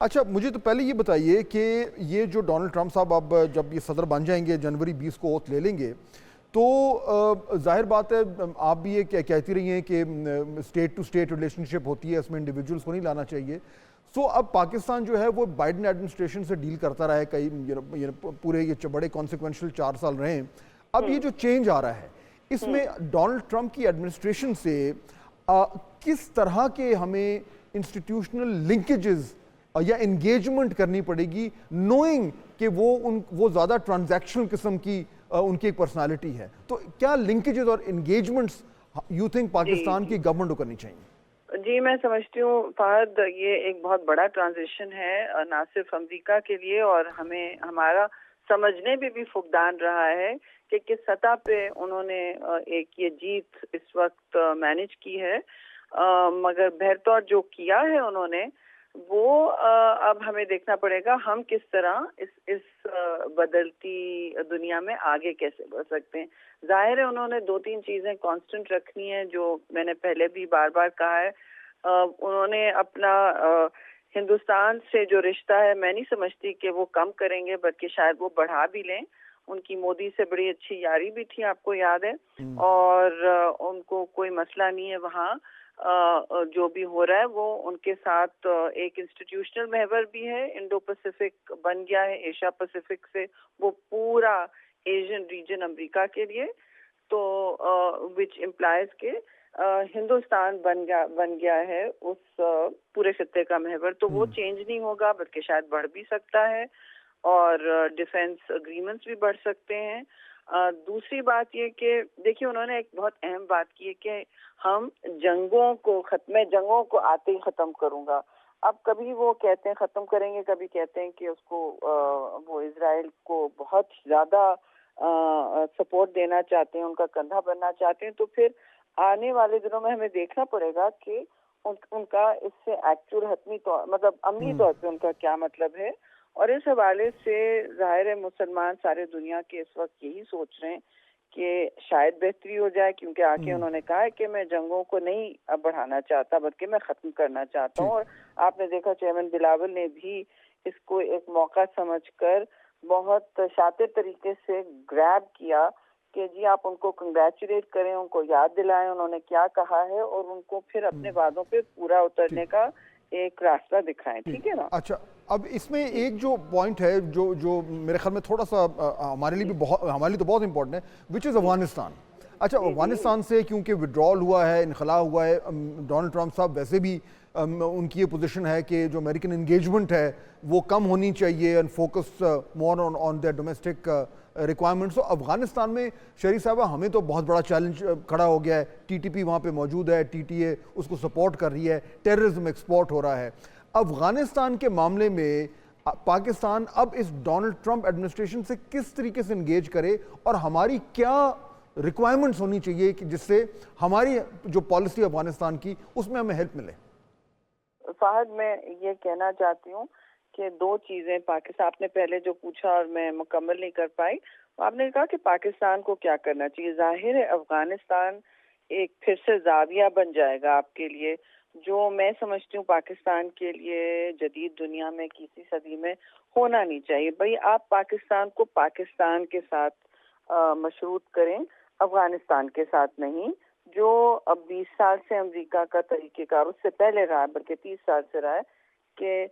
اچھا مجھے تو پہلے یہ بتائیے کہ یہ جو ڈونلڈ ٹرمپ صاحب اب جب یہ صدر بن جائیں گے جنوری 20 کو اوتھ لے لیں گے تو ظاہر بات ہے آپ بھی یہ کہتی رہی ہیں کہ اسٹیٹ ٹو اسٹیٹ ریلیشن شپ ہوتی ہے، اس میں انڈیویجولس کو نہیں لانا چاہیے. سو اب پاکستان جو ہے وہ بائیڈن ایڈمنسٹریشن سے ڈیل کرتا رہا ہے کئی پورے یہ بڑے کانسیکوینشل 4 سال رہے ہیں. اب یہ جو چینج آ رہا ہے اس میں ڈونلڈ ٹرمپ کی ایڈمنسٹریشن سے کس طرح کے ہمیں انسٹیٹیوشنل لنکیجز یا انگیجمنٹ کرنی پڑے گی نوئنگ کہ وہ زیادہ ٹرانزیکشنل قسم کی ان کی ایک پرسنالٹی ہے، تو کیا لنکیجز اور انگیجمنٹس یو تھنک پاکستان کی گورنمنٹ کو کرنی چاہیے؟ جی میں سمجھتی ہوں فہد یہ ایک بہت بڑا ٹرانزیشن ہے نہ صرف امریکہ کے لیے، اور ہمارا سمجھنے بھی فقدان رہا ہے کہ کس سطح پہ انہوں نے ایک یہ جیت اس وقت مینج کی ہے. مگر بہرطور جو کیا ہے انہوں نے وہ اب ہمیں دیکھنا پڑے گا ہم کس طرح اس بدلتی دنیا میں آگے کیسے بڑھ سکتے ہیں. ظاہر ہے انہوں نے 2-3 چیزیں کانسٹنٹ رکھنی ہیں جو میں نے پہلے بھی بار بار کہا ہے. انہوں نے اپنا ہندوستان سے جو رشتہ ہے میں نہیں سمجھتی کہ وہ کم کریں گے، بلکہ شاید وہ بڑھا بھی لیں. ان کی مودی سے بڑی اچھی یاری بھی تھی، آپ کو یاد ہے، اور ان کو کوئی مسئلہ نہیں ہے وہاں جو بھی ہو رہا ہے. وہ ان کے ساتھ ایک انسٹیٹیوشنل محور بھی ہے، انڈو پیسفک بن گیا ہے ایشیا پیسفک سے وہ پورا ایشین ریجن امریکہ کے لیے، تو وچ امپلائز کے ہندوستان بن گیا ہے اس پورے خطے کا محور. تو وہ چینج نہیں ہوگا بلکہ شاید بڑھ بھی سکتا ہے، اور ڈیفنس اگریمنٹس بھی بڑھ سکتے ہیں. دوسری بات یہ کہ دیکھیے انہوں نے ایک بہت اہم بات کی ہے کہ ہم جنگوں کو آتے ہی ختم کروں گا. اب کبھی وہ کہتے ہیں ختم کریں گے، کبھی کہتے ہیں کہ اس کو وہ اسرائیل کو بہت زیادہ سپورٹ دینا چاہتے ہیں، ان کا کندھا بننا چاہتے ہیں. تو پھر آنے والے دنوں میں ہمیں دیکھنا پڑے گا کہ ان کا اس سے ایکچوئل حتمی طور مطلب عملی طور پہ ان کا کیا مطلب ہے. اور اس حوالے سے ظاہر ہے مسلمان سارے دنیا کے اس وقت یہی سوچ رہے ہیں کہ شاید بہتری ہو جائے، کیونکہ آگے انہوں نے کہا ہے کہ میں جنگوں کو نہیں بڑھانا چاہتا بلکہ میں ختم کرنا چاہتا ہوں. اور آپ نے دیکھا چیئرمین بلاول نے بھی اس کو ایک موقع سمجھ کر بہت شاطر طریقے سے گریب کیا کہ جی آپ ان کو کنگریچولیٹ کریں، ان کو یاد دلائیں انہوں نے کیا کہا ہے، اور ان کو پھر اپنے وعدوں پہ پورا اترنے کا ایک راستہ دکھائیں. ٹھیک ہے نا؟ اچھا اب اس میں ایک جو پوائنٹ ہے جو میرے خیال میں تھوڑا سا ہمارے لیے تو بہت امپورٹنٹ ہے، وچ از افغانستان. اچھا افغانستان سے کیونکہ وڈرال ہوا ہے، انخلا ہوا ہے، ڈونلڈ ٹرمپ صاحب ویسے بھی ان کی یہ پوزیشن ہے کہ جو امریکن انگیجمنٹ ہے وہ کم ہونی چاہیے and focus more on their domestic requirements. Afghanistan میں شہری صاحبہ ہمیں تو بہت بڑا چیلنج کھڑا ہو گیا ہے. ٹی ٹی پی وہاں پہ موجود ہے، ٹی ٹی اے اس کو سپورٹ کر رہی ہے، ٹیررزم ایکسپورٹ ہو رہا ہے. افغانستان کے معاملے میں پاکستان اب اس ڈونلڈ ٹرمپ ایڈمنسٹریشن سے کس طریقے سے انگیج کرے اور ہماری کیا ریکوائرمنٹس ہونی چاہیے کہ جس سے ہماری جو پالیسی افغانستان کی اس میں ہمیں ہیلپ ملے؟ فہد میں یہ کہنا چاہتی ہوں کہ 2 چیزیں پاکستان، آپ نے پہلے جو پوچھا اور میں مکمل نہیں کر پائی، آپ نے کہا کہ پاکستان کو کیا کرنا چاہیے. ظاہر ہے افغانستان ایک پھر سے زاویہ بن جائے گا آپ کے لیے، جو میں سمجھتی ہوں پاکستان کے لیے جدید دنیا میں کسی صدی میں ہونا نہیں چاہیے. بھئی آپ پاکستان کو پاکستان کے ساتھ مشروط کریں، افغانستان کے ساتھ نہیں، جو اب 20 سال سے امریکہ کا طریقہ کار اس سے پہلے رہا ہے بلکہ 30 سال سے رہا ہے کہ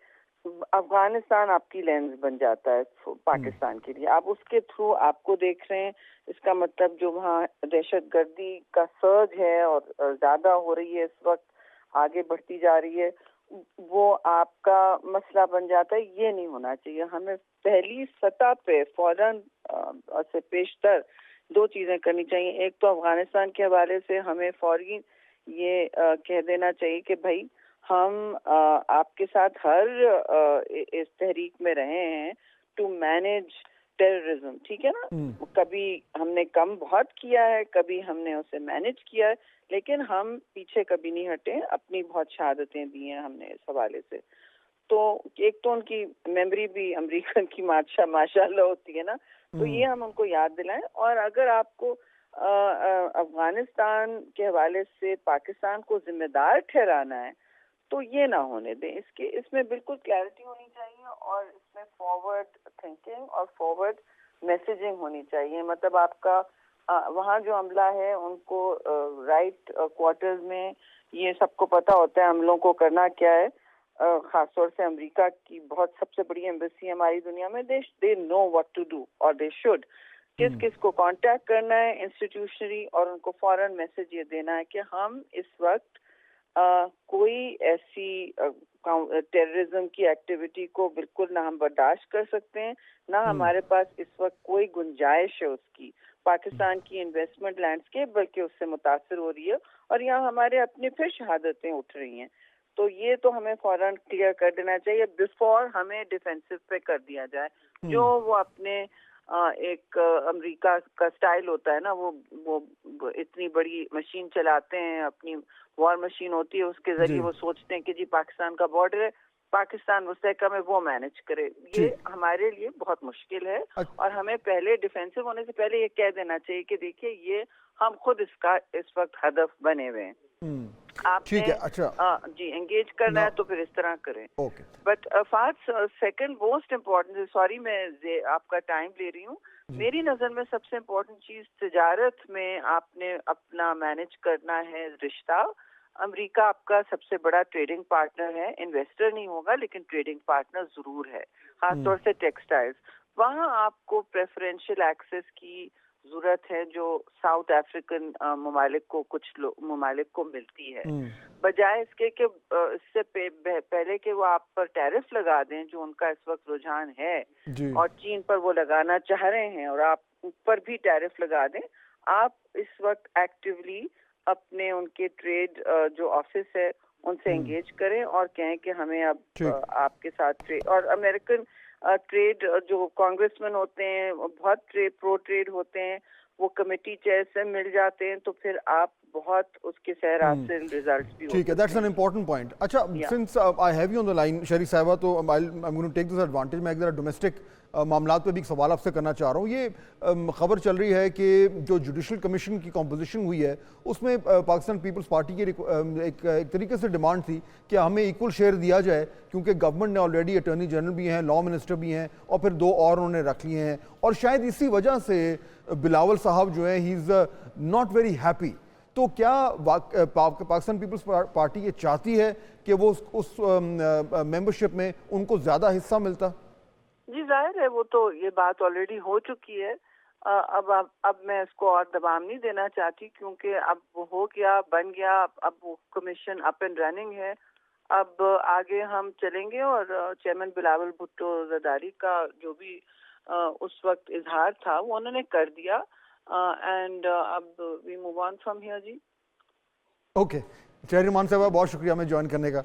افغانستان آپ کی لینس بن جاتا ہے پاکستان کے لیے. آپ اس کے تھرو آپ کو دیکھ رہے ہیں، اس کا مطلب جو وہاں دہشت گردی کا سرج ہے اور زیادہ ہو رہی ہے اس وقت، آگے بڑھتی جا رہی ہے، وہ آپ کا مسئلہ بن جاتا ہے. یہ نہیں ہونا چاہیے. ہمیں پہلی سطح پہ فوراً سے پیشتر 2 چیزیں کرنی چاہیے. ایک تو افغانستان کے حوالے سے ہمیں فوری یہ کہہ دینا چاہیے کہ بھائی ہم آپ کے ساتھ ہر اس تحریک میں رہے ہیں ٹو مینیج ٹیررزم. ٹھیک ہے نا؟ کبھی ہم نے کم بہت کیا ہے، کبھی ہم نے اسے مینیج کیا ہے، لیکن ہم پیچھے کبھی نہیں ہٹے. اپنی بہت شہادتیں دی ہیں ہم نے اس حوالے سے. تو ایک تو ان کی میموری بھی امریکن کی ماشاء اللہ ہوتی ہے نا، تو یہ ہم ان کو یاد دلائیں. اور اگر آپ کو افغانستان کے حوالے سے پاکستان کو ذمہ دار ٹھہرانا ہے تو یہ نہ ہونے دیں. اس میں بالکل کلیئرٹی ہونی چاہیے اور اس میں فارورڈ تھنکنگ اور فارورڈ میسیجنگ ہونی چاہیے. مطلب آپ کا وہاں جو عملہ ہے ان کو رائٹ کوارٹرز میں یہ سب کو پتہ ہوتا ہے عملوں کو کرنا کیا ہے. خاص طور سے امریکہ کی بہت سب سے بڑی ایمبیسی ہماری دنیا میں, دے نو واٹ ٹو ڈو اور دے شوڈ. کس کو کانٹیکٹ کرنا ہے انسٹیٹیوشنلی اور ان کو فوراً میسج یہ دینا ہے کہ ہم اس وقت کوئی ایسی ٹیررزم کی ایکٹیویٹی کو بالکل نہ ہم برداشت کر سکتے ہیں, نہ ہمارے پاس اس وقت کوئی گنجائش ہے اس کی. پاکستان کی انویسٹمنٹ لینڈسکیپ بلکہ اس سے متاثر ہو رہی ہے اور یہاں ہمارے اپنے پھر شہادتیں اٹھ رہی ہیں. تو یہ تو ہمیں فوراً کلیئر کر دینا چاہیے بیفور ہمیں ڈیفینسو پہ کر دیا جائے. جو وہ اپنے ایک امریکہ کا سٹائل ہوتا ہے نا, وہ اتنی بڑی مشین چلاتے ہیں, اپنی وار مشین ہوتی ہے, اس کے ذریعے وہ سوچتے ہیں کہ جی پاکستان کا بارڈر ہے, پاکستان مستحکم میں وہ مینج کرے. یہ ہمارے لیے بہت مشکل ہے اور ہمیں پہلے ڈیفینسو ہونے سے پہلے یہ کہہ دینا چاہیے کہ دیکھیے یہ ہم خود اس کا اس وقت ہدف بنے ہوئے ہیں. آپ نے جی انگیج کرنا ہے تو پھر اس طرح کریں. But Fahad second most important, sorry میں آپ کا ٹائم لے رہی ہوں, میری نظر میں سب سے امپورٹنٹ چیز تجارت میں آپ نے اپنا مینج کرنا ہے رشتہ. امریکہ آپ کا سب سے بڑا ٹریڈنگ پارٹنر ہے, انویسٹر نہیں ہوگا لیکن ٹریڈنگ پارٹنر ضرور ہے, خاص طور سے ٹیکسٹائلز. وہاں آپ کو پریفرینشیل ایکسیس کی ضرورت ہے جو ساؤتھ افریقن ممالک کو کچھ ممالک کو ملتی ہے, بجائے اس کے کہ اس سے پہلے کہ وہ آپ پر ٹیرف لگا دیں جو ان کا اس وقت رجحان ہے اور چین پر وہ لگانا چاہ رہے ہیں اور آپ اوپر بھی ٹیرف لگا دیں. آپ اس وقت ایکٹیولی اپنے ان کے ٹریڈ جو آفس ہے ان سے انگیج کریں اور کہیں کہ ہمیں اب آپ کے ساتھ ٹریڈ, اور امریکن ٹریڈ جو کانگریس مین ہوتے ہیں بہت پرو ٹریڈ ہوتے ہیں, وہ کمیٹی چیئر سے مل جاتے ہیں, تو پھر آپ بہت اس کے سیر حاصل ریزلٹس بھی ہوتے ہیں. ٹھیک ہے, دیٹس این امپورٹنٹ پوائنٹ. اچھا, since I have you on the line Sherry صاحبہ, تو I am going to take this advantage. میں ایک ذرا ڈومیسٹک معاملات پہ بھی ایک سوال آپ سے کرنا چاہ رہا ہوں. یہ خبر چل رہی ہے کہ جو جوڈیشل کمیشن کی کمپوزیشن ہوئی ہے اس میں پاکستان پیپلز پارٹی کی ایک طریقے سے ڈیمانڈ تھی کہ ہمیں ایکول شیئر دیا جائے, کیونکہ گورنمنٹ نے آلریڈی اٹارنی جنرل بھی ہیں, لا منسٹر بھی ہیں, اور پھر 2 اور انہوں نے رکھ لیے ہیں, اور شاید اسی وجہ سے بلاول صاحب جو ہیں ہی از ناٹ ویری ہیپی. تو کیا پاکستان پیپلز پارٹی یہ چاہتی ہے کہ وہ اس ممبرشپ میں ان کو زیادہ حصہ ملتا؟ جی ظاہر ہے, وہ تو یہ بات آلریڈی ہو چکی ہے. اب میں اس کو اور دباؤ نہیں دینا چاہتی, کیونکہ اب وہ ہو گیا, بن گیا, اب وہ کمیشن اپ اینڈ رننگ ہے. اب آگے ہم چلیں گے اور چیئرمین بلاول بھٹو زرداری کا جو بھی اس وقت اظہار تھا وہ انہوں نے کر دیا, اینڈ اب we move on from here. جی اوکے, چہر رحمان صاحبہ بہت شکریہ ہمیں جوائن کرنے کا.